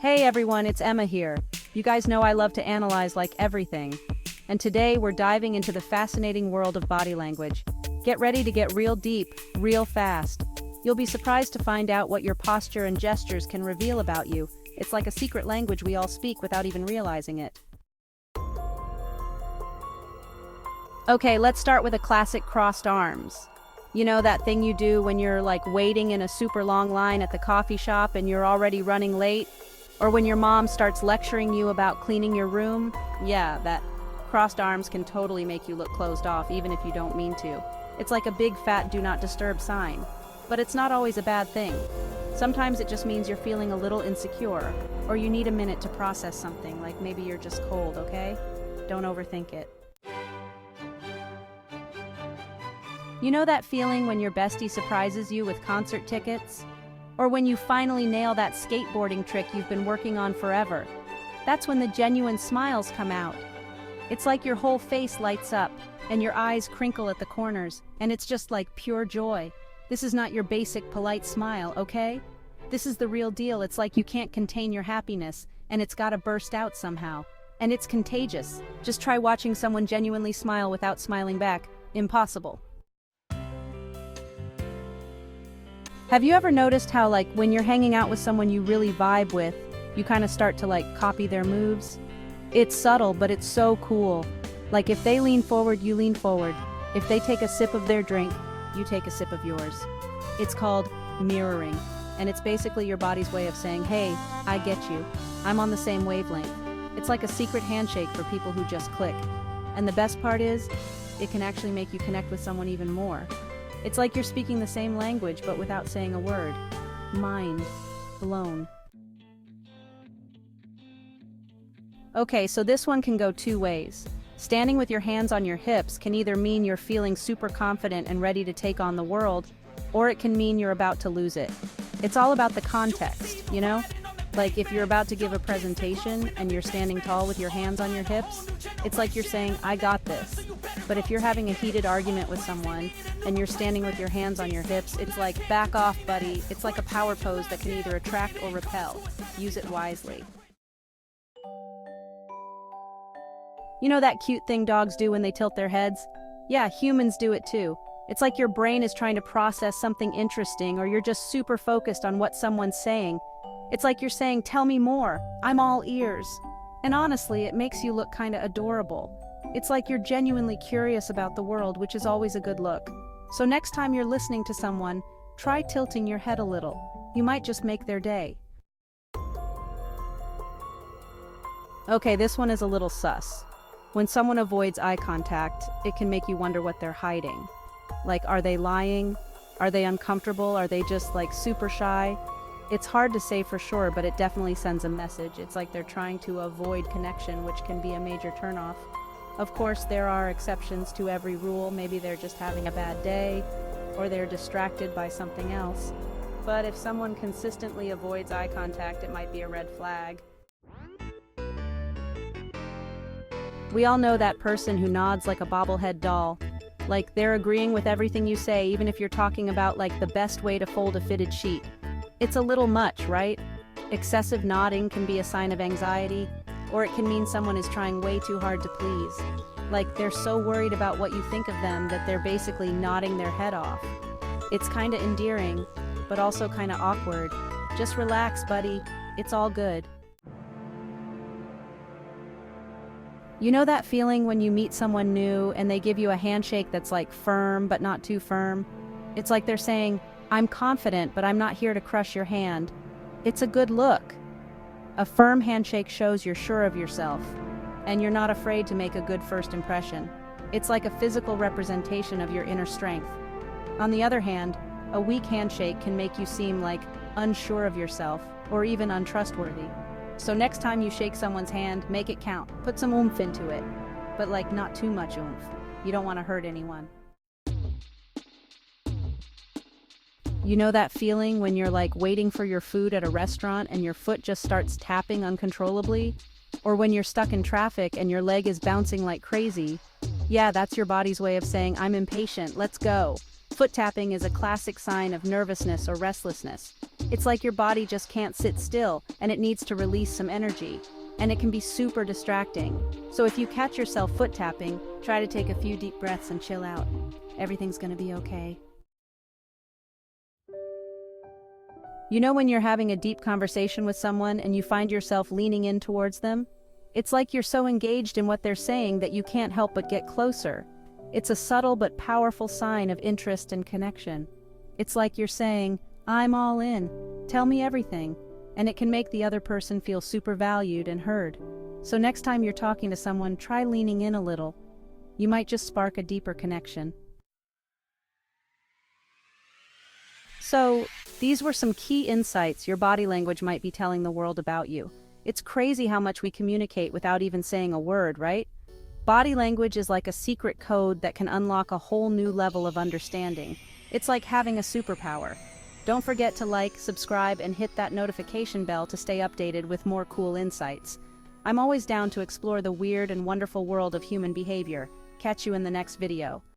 Hey everyone, it's Emma here. You guys know I love to analyze like everything. And today we're diving into the fascinating world of body language. Get ready to get real deep, real fast. You'll be surprised to find out what your posture and gestures can reveal about you. It's like a secret language we all speak without even realizing it. Okay, let's start with a classic crossed arms. You know that thing you do when you're like waiting in a super long line at the coffee shop and you're already running late? Or when your mom starts lecturing you about cleaning your room? Yeah, that crossed arms can totally make you look closed off even if you don't mean to. It's like a big fat do not disturb sign. But it's not always a bad thing. Sometimes it just means you're feeling a little insecure, or you need a minute to process something, like maybe you're just cold, okay? Don't overthink it. You know that feeling when your bestie surprises you with concert tickets? Or when you finally nail that skateboarding trick you've been working on forever? That's when the genuine smiles come out. It's like your whole face lights up, and your eyes crinkle at the corners, and it's just like pure joy. This is not your basic polite smile, okay? This is the real deal. It's like you can't contain your happiness, and it's gotta burst out somehow. And it's contagious. Just try watching someone genuinely smile without smiling back. Impossible. Have you ever noticed how, like, when you're hanging out with someone you really vibe with, you kind of start to, like, copy their moves? It's subtle, but it's so cool. Like, if they lean forward, you lean forward. If they take a sip of their drink, you take a sip of yours. It's called mirroring, and it's basically your body's way of saying, hey, I get you. I'm on the same wavelength. It's like a secret handshake for people who just click. And the best part is, it can actually make you connect with someone even more. It's like you're speaking the same language, but without saying a word. Mind blown. Okay, so this one can go two ways. Standing with your hands on your hips can either mean you're feeling super confident and ready to take on the world, or it can mean you're about to lose it. It's all about the context, you know? Like if you're about to give a presentation and you're standing tall with your hands on your hips, it's like you're saying, I got this. But if you're having a heated argument with someone and you're standing with your hands on your hips, it's like, back off, buddy. It's like a power pose that can either attract or repel. Use it wisely. You know that cute thing dogs do when they tilt their heads? Yeah, humans do it too. It's like your brain is trying to process something interesting, or you're just super focused on what someone's saying. It's like you're saying, tell me more, I'm all ears. And honestly, it makes you look kinda adorable. It's like you're genuinely curious about the world, which is always a good look. So next time you're listening to someone, try tilting your head a little. You might just make their day. Okay, this one is a little sus. When someone avoids eye contact, it can make you wonder what they're hiding. Like, are they lying? Are they uncomfortable? Are they just like super shy? It's hard to say for sure, but it definitely sends a message. It's like they're trying to avoid connection, which can be a major turnoff. Of course, there are exceptions to every rule. Maybe they're just having a bad day, or they're distracted by something else. But if someone consistently avoids eye contact, it might be a red flag. We all know that person who nods like a bobblehead doll. Like they're agreeing with everything you say, even if you're talking about like the best way to fold a fitted sheet. It's a little much, right? Excessive nodding can be a sign of anxiety, or it can mean someone is trying way too hard to please. Like they're so worried about what you think of them that they're basically nodding their head off. It's kinda endearing, but also kinda awkward. Just relax, buddy. It's all good. You know that feeling when you meet someone new and they give you a handshake that's like firm but not too firm? It's like they're saying, I'm confident, but I'm not here to crush your hand. It's a good look. A firm handshake shows you're sure of yourself, and you're not afraid to make a good first impression. It's like a physical representation of your inner strength. On the other hand, a weak handshake can make you seem like unsure of yourself, or even untrustworthy. So next time you shake someone's hand, make it count. Put some oomph into it, but like not too much oomph. You don't want to hurt anyone. You know that feeling when you're like waiting for your food at a restaurant and your foot just starts tapping uncontrollably? Or when you're stuck in traffic and your leg is bouncing like crazy? Yeah, that's your body's way of saying, I'm impatient, let's go. Foot tapping is a classic sign of nervousness or restlessness. It's like your body just can't sit still, and it needs to release some energy. And it can be super distracting. So if you catch yourself foot tapping, try to take a few deep breaths and chill out. Everything's gonna be okay. You know when you're having a deep conversation with someone and you find yourself leaning in towards them? It's like you're so engaged in what they're saying that you can't help but get closer. It's a subtle but powerful sign of interest and connection. It's like you're saying, "I'm all in. Tell me everything." And it can make the other person feel super valued and heard. So next time you're talking to someone, try leaning in a little. You might just spark a deeper connection. So, these were some key insights your body language might be telling the world about you. It's crazy how much we communicate without even saying a word, right? Body language is like a secret code that can unlock a whole new level of understanding. It's like having a superpower. Don't forget to like, subscribe, and hit that notification bell to stay updated with more cool insights. I'm always down to explore the weird and wonderful world of human behavior. Catch you in the next video.